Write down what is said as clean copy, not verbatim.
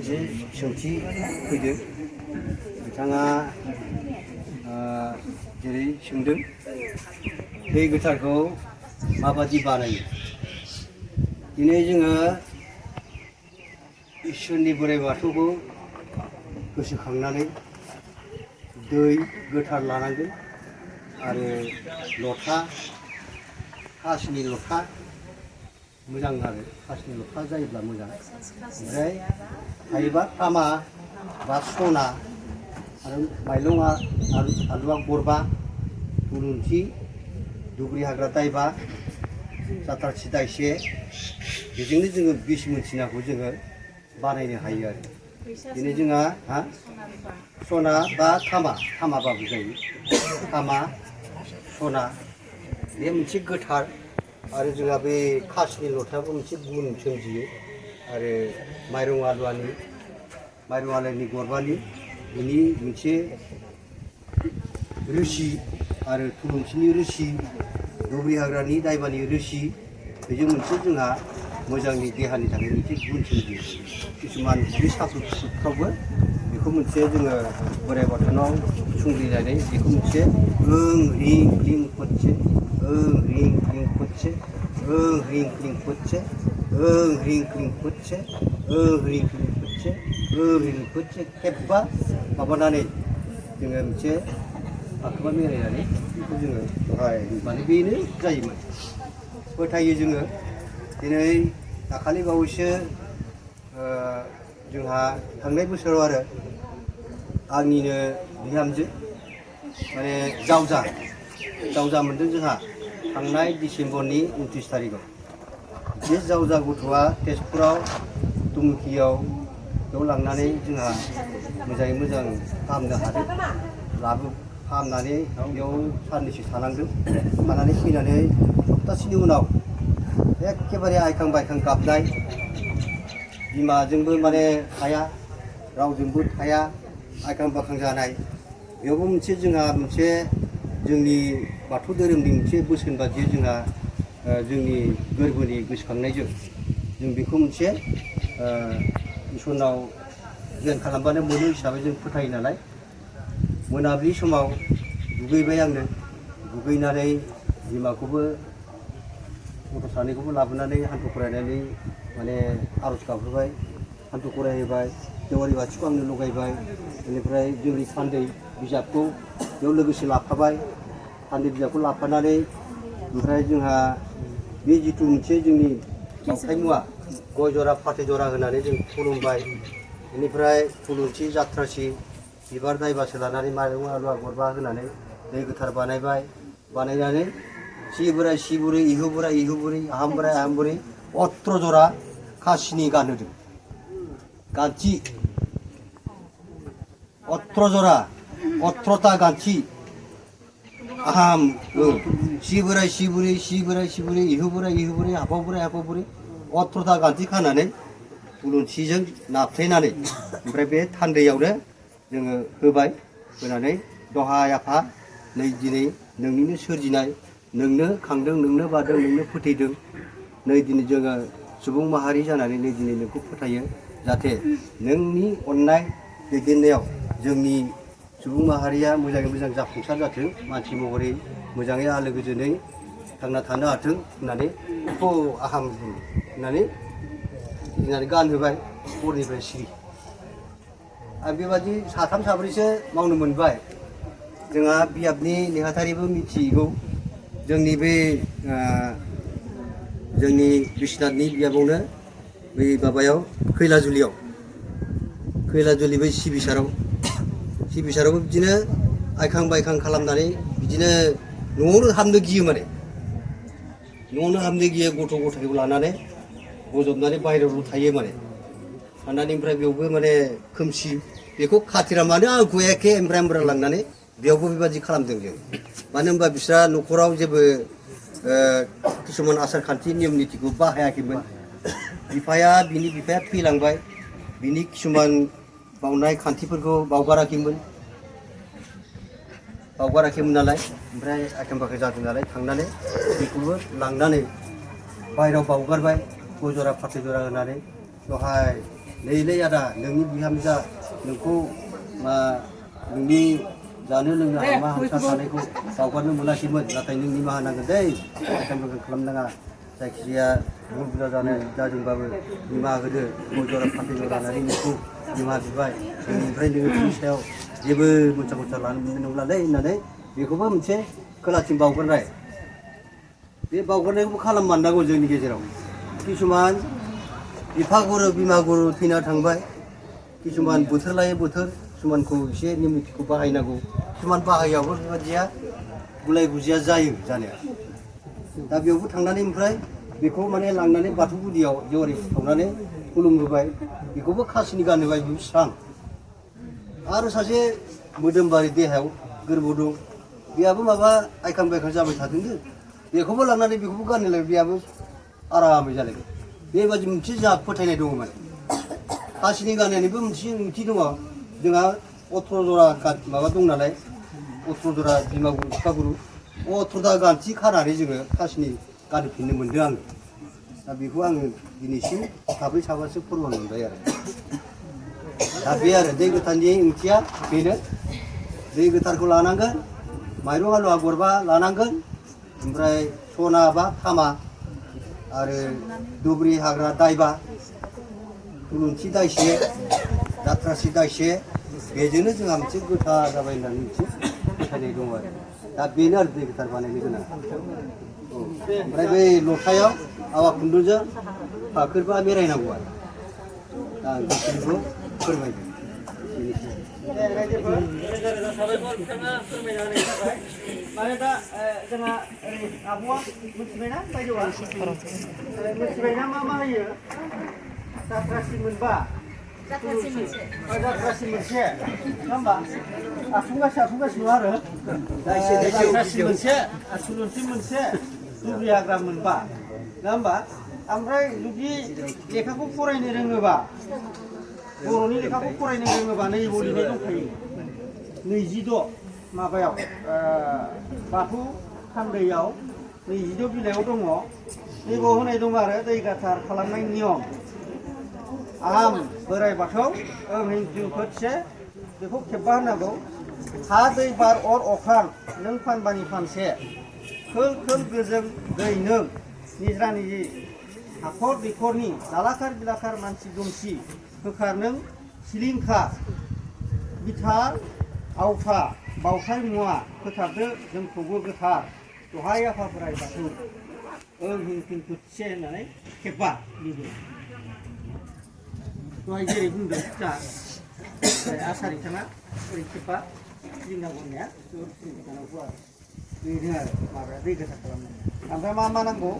मोनसे सोंथि फैदों बिथाङा जेरै सोंदों दै गोथारखौ माबादि बानायो दिनै जोङो इसोरनि बोराइ बाथौखौ गोसोखांनानै दै गोथार लानांगोन आरो लथा खासनि लथा मोजां आरो खासनि लथा जायोब्ला मोजां ओमफ्राय हायोबा तामा बा सना आरो माइरंआ आलुआ गरबा थुलुंसि दुब्रि हाग्रा दायबा जाथारसि दायसे बेजोंनो जोङो बिस मोनसिनाखौ जोङो बानायनो हायो आरो दिनै जोंहा सना बा तामाबाबो जायो तामा सना बे मोनसे गोथार आरो जोंहा बे खासनि लथायाबो मोनसे गुन सोमजियो आरो माइरं आलुनि गरबानि बिनि मोनसे रोसि आरो थुलुंसिनि रोसि दुब्रि हाग्रानि दायबानि रोसि बेजों मोनसे जोंहा मोजांनि देहानि थाखाय मोनसे गुन सोमजियो किसुमान बे साख्रुबफ्रावबो बेखौ मोनसे जोङो बोराइ बाथौनाव संग्रिनानै बेखौ मोनसे ओं रिं रिं फुटसे ओं रिं रिं फुटसे ओं रिं रिं फुटसे ओं रिं रिं फुटसे ओं रिं रिं फुटसे ओं रिं फुटसे खेबबा माबानानै जोङो मोनसे आखोबा मेरायनानै बेखौ जोङो दहाय माने बेनो जायोमोन फोथायो जोङो दिनै दाखालि बावैसो जोंहा थांनाय बोसोराव आरो आंनिनो बिहामजो माने जावजा मोनदों जोंहा थांनाय डिसेम्बरनि 29 तारिखआव बे जावजा गथ'आ तेजपुराव दुमखियाव बेयाव लांनानै जोंहा मोजाङै मोजां फाहामनो हादों फाहामनानै बेयाव साननैसो थानानै फैनानै सप्तासेनि उनाव एखेबारे आइखां बायखां गाबनाय बिमाजोंबो माने थाया रावजोंबो थाया आइखां बायखां जानाय बेयावबो मोनसे जोंहा मोनसे जोंनि बाथौ धोरोमनि मोनसे बोसोन बादि जोंहा जोंनि गोरबोनि गोसोखांनायजों जों बेखौ मोनसे इसोरनाव ध्यान खालामबानो मोनो हिसाबै जों फोथायो नालाय मोनाबिलि समाव दुगैबाय आङो दुगैनानै बिमाखौबो गथ' सानैखौबो लाबोनानै हान्थु खरायनानै माने आर'ज गाबहोबाय हान्थु खरायहोबाय जेवारि बाथिखौ आंनो लगायबाय बेनिफ्राय जोंनि थान्दै बिजाबखौ बेयाव लोगोसे लाफाबाय थान्दै बिजाबखौ लाफानानै ओमफ्राय जोंहा बे जिथु मोनसे जोंनि बावथाय मुवा गय जरा फाथै जरा होनानै जों खुलुमबाय बेनिफ्राय थुलुंसि जाथ्रासि बिबार दायबासो लानानै माइरं आलुवा गरबा होनानै दै गोथार बानायनानै सि बोराय सि बुरै इहु बोराय इहु बुरै आहाम बुरै अत्र जरा खासिनि गानहोदों गान्थि अत्र जरा अत्रता गान्थि आहाम सि बोराय सि बुरै इहु बोराय हाफाव बुरै अत्रता गान्थि खानानै थुलुंसिजों नाफ्लेनानै ओमफ्राय बे थान्दैयावनो जोङो होनानै दहाय आफा नै दिनै नोंनिनो सोरजिनाय नोंनो खांदों नोंनो बादों नोंनो फोथैदों नै दिनै जोङो सुबुं माहारि जानानै नै दिनै नोंखौ फोथायो जाहाथे नोंनि अननाय दैदेननायाव जोंनि सुबुं माहारिया मोजाङै मोजां जाफुंसार जाथों मानसि महरै मोजाङै आलो गोजोनै थांना थानो हाथों होननानै आहाम होननानै गानहोबाय हरनिफ्राय सिरि आरो बेबादि साथाम साब्रैसो मावनो मोनबाय जोंहा बियाबनि नेहाथारिबो मिथिगौ जोंनि बे जोंनि बिश्वनाथनि बियाबावनो बै माबायाव खैलाजुलि बै सिबिसारावबो बिदिनो आइखां बायखां खालामनानै बिदिनो न'आवनो हाबनो गियो माने गथ' गथायखौ लानानै बजबनानै बाहेरायावल' थायो माने थानानै ओमफ्राय बेयावबो माने खोमसि बेखौ खाथिरा मानो आंखौ एखे एमब्रा लांनानै बेयावबो बेबादि खालामदों जों मानो होनबा बिस्रा न'खराव जेबो किसुमान आसार खान्थि नियम नितिखौ बाहायाखैमोन बिफाया थैलांबाय बिनि किसुमान बावनाय खान्थिफोरखौ बावगाराखैमोन नालाय ओमफ्राय आखें बाखें जादों नालाय थांनानै बेखौबो लांनानै बाहेरायाव बावगारबाय गय जरा फाथै जरा होनानै दहाय नैलै आदा नोंनि बिहामजोआ नोंखौ नोंनि जानो लोंनो हामा हांसा थानायखौ बावगारनो मोनाखैमोन नाथाय नों निमाहा नांगोन दै आइटेमफोरखौ खालामनाङा जायखिजाया भुल बुजा जानाय जादोंबाबो निमाहा होदो गय जरा फाथै जरा लानानै नोंखौ निमाहा बिबाय जोंनिफ्राय नोङो बिनि सायाव जेबो मोनसा मोनसा लानो मोननाय नंलालै होननानै बेखौबो मोनसे खोलाथिं बावगारनाय बे बावगारनायखौबो खालाममारनांगौ जोंनि गेजेराव किसुमान बिफा गुरु बिमा गुरु थैना थांबाय किसुमान बोथोर लायै बोथोर किसुमानखौ एसे नेम निथिखौ बाहायनांगौ किसुमान बाहायावबो बेबादिया गुलाय गुजिया जायो जानाया दा बेयावबो थांनानै ओमफ्राय बेखौ माने लांनानै बाथौ गुदियाव जेवारि सावनानै खुलुमहोबाय बेखौबो खासिनि गानहोबाय बियो स्रां आरो सासे मोदोमबारि देहायाव गोरबोआव दं बेयाबो माबा आइखां बायखां जाबाय थादोंनो बेखौबो लांनानै बेखौबो गानहोलाय बेयाबो आरामै जालायगोन बेबादि मोनसे जोंहा फोथायनाय दङ माने खासिनि गाननायनिबो मोनसे ओंथि दङ जोंहा 18 जरा माबा दं नालाय 18 जरा बिमा गुरु बिफा गुरु 18था गान्थि खानानै जोङो खासिनि गानहोफिननो मोनदों आङो दा बेखौ आङो दिनैसिम साब्रै साबासो फोरमान मोनबाय आरो दा बे आरो दै गोथारनि ओंथिया बेनो दै गोथारखौ लानांगोन माइरं आलुवा गरबा लानांगोन ओमफ्राय सना बा थामा आरो दुब्रि हाग्रा दायबा थुलुंसि दायसे जाथ्रासि दायसे बेजोंनो जोंहा मोनसे गोथार जाबाय होननानै मोनसे फोथायनाय दङ आरो दा बेनो आरो दै गोथार बानायनो गोनां ओमफ्राय बै लथायाव आवा खुन्दुंजों फाखोरबा मेरायनांगौ आरो दा आं बेखिनिखौ फोरमायदों माने दा जोंहा ओरै आब'आ मिथिबायना बायद'आ मिथिबायना मा होयो जाथ्रासि मोनबा जाथ्रासि मोनसे नङा होमबा आथुंगासिनो आरो जाथ्रासि मोनसे थुलुंसि मोनसे दुब्रि हाग्रा मोनबा नङा होमबा ओमफ्राय जुदि लेखाखौ फरायनो रोङोबा बर'नि लेखाखौ फरायनो रोङोबा नैबाव लिरनाय दंखायो 26 माबायाव बाथौ थान्दैयाव 26 बिलाइयाव दङ नैबाव होनाय दङ आरो दै गोथार खालामनाय नियम आहाम बोराइ बाथौ ओं खोथिसे बेखौ खेबबा होनांगौ हा दै बार अर अख्रां नों फानबानि फानसे खोल खोल गोजों दै नों निज्रा निजि हाखर दैखरनि नालाखार बिलाखार मानसि दुमसि होखार नों सिलिंखा बिथा आवथा बावथाय मुवा फोथारदो जोंखौबो गोथार दहाय आफा बोराइ बाथौ ओं खोथिसे होननानै खेबबा लिरो दहाय जेरै बुंदों दा आसारि थाङा ओरै खेबबा गिदिंनांगौ होननाया बेनो आरो माबाया दै गोथार खालामनाय ओमफ्राय मा नांगौ